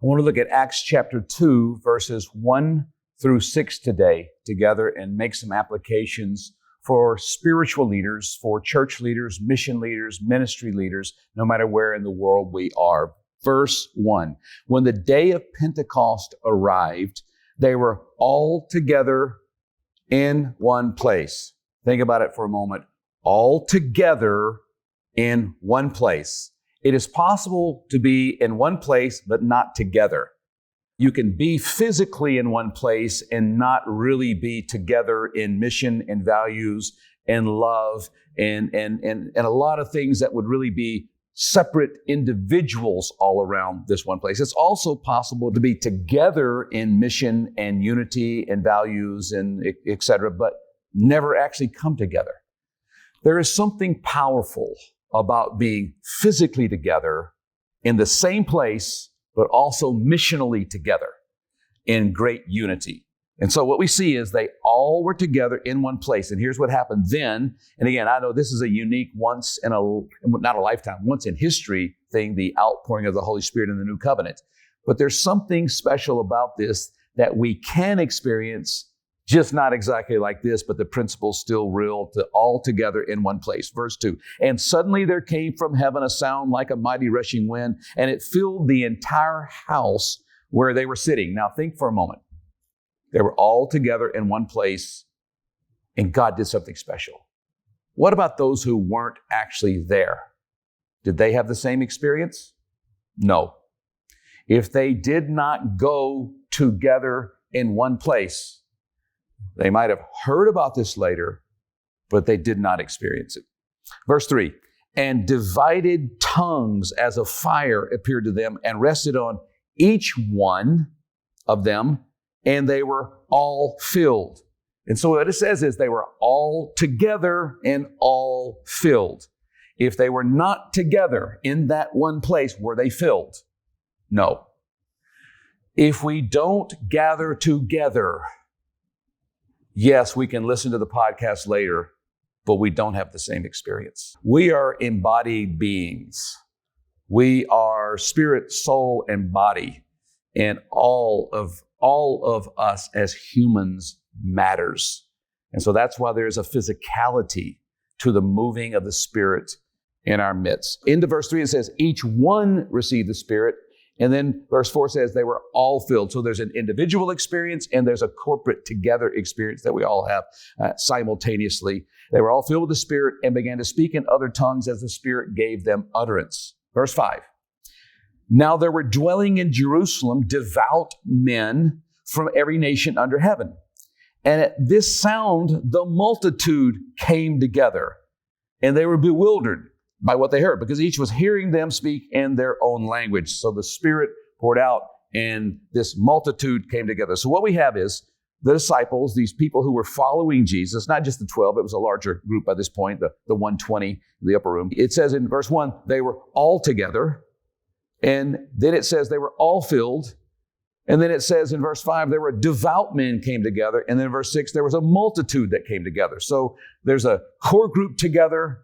I want to look at Acts chapter 2, verses 1 through 6 today together and make some applications for spiritual leaders, for church leaders, mission leaders, ministry leaders, no matter where in the world we are. Verse 1, when the day of Pentecost arrived, they were all together in one place. Think about it for a moment. All together in one place. It is possible to be in one place, but not together. You can be physically in one place and not really be together in mission and values and love and a lot of things that would really be separate individuals all around this one place. It's also possible to be together in mission and unity and values and et cetera, but never actually come together. There is something powerful about being physically together in the same place, but also missionally together in great unity. And so what we see is they all were together in one place. And here's what happened then. And again, I know this is a unique once in history thing, the outpouring of the Holy Spirit in the New Covenant. But there's something special about this that we can experience, just not exactly like this, but the principle's still real, to all together in one place. Verse 2, and suddenly there came from heaven a sound like a mighty rushing wind, and it filled the entire house where they were sitting. Now think for a moment. They were all together in one place, and God did something special. What about those who weren't actually there? Did they have the same experience? No. If they did not go together in one place, they might have heard about this later, but they did not experience it. Verse 3, and divided tongues as of fire appeared to them and rested on each one of them, and they were all filled. And so what it says is they were all together and all filled. If they were not together in that one place, were they filled? No. If we don't gather together, yes, we can listen to the podcast later, but we don't have the same experience. We are embodied beings. We are spirit, soul, and body. And all of us as humans matters. And so that's why there's a physicality to the moving of the Spirit in our midst. Into verse 3, it says, each one received the Spirit. And then verse 4 says they were all filled. So there's an individual experience and there's a corporate together experience that we all have simultaneously. They were all filled with the Spirit and began to speak in other tongues as the Spirit gave them utterance. Verse 5. Now there were dwelling in Jerusalem devout men from every nation under heaven. And at this sound, the multitude came together, and they were bewildered by what they heard, because each was hearing them speak in their own language. So the Spirit poured out, and this multitude came together. So what we have is the disciples, these people who were following Jesus, not just the 12, it was a larger group by this point, the 120 in the upper room. It says in verse 1, they were all together. And then it says they were all filled. And then it says in verse 5, there were devout men came together. And then in verse 6, there was a multitude that came together. So there's a core group together.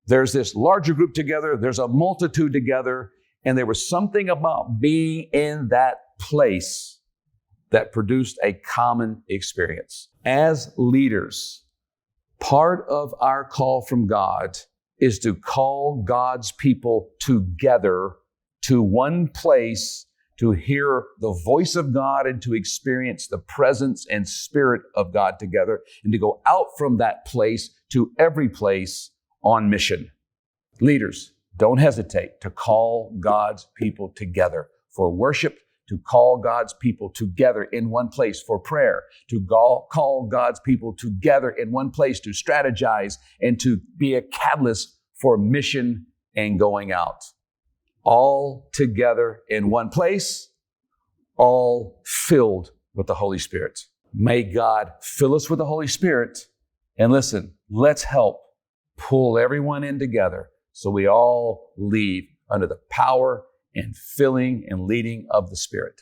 There's this larger group together. There's a multitude together. And there was something about being in that place that produced a common experience. As leaders, part of our call from God is to call God's people together to one place to hear the voice of God and to experience the presence and Spirit of God together, and to go out from that place to every place on mission. Leaders, don't hesitate to call God's people together for worship, to call God's people together in one place for prayer, to call God's people together in one place to strategize and to be a catalyst for mission and going out. All together in one place, all filled with the Holy Spirit. May God fill us with the Holy Spirit. And listen, let's help pull everyone in together so we all lead under the power and filling and leading of the Spirit.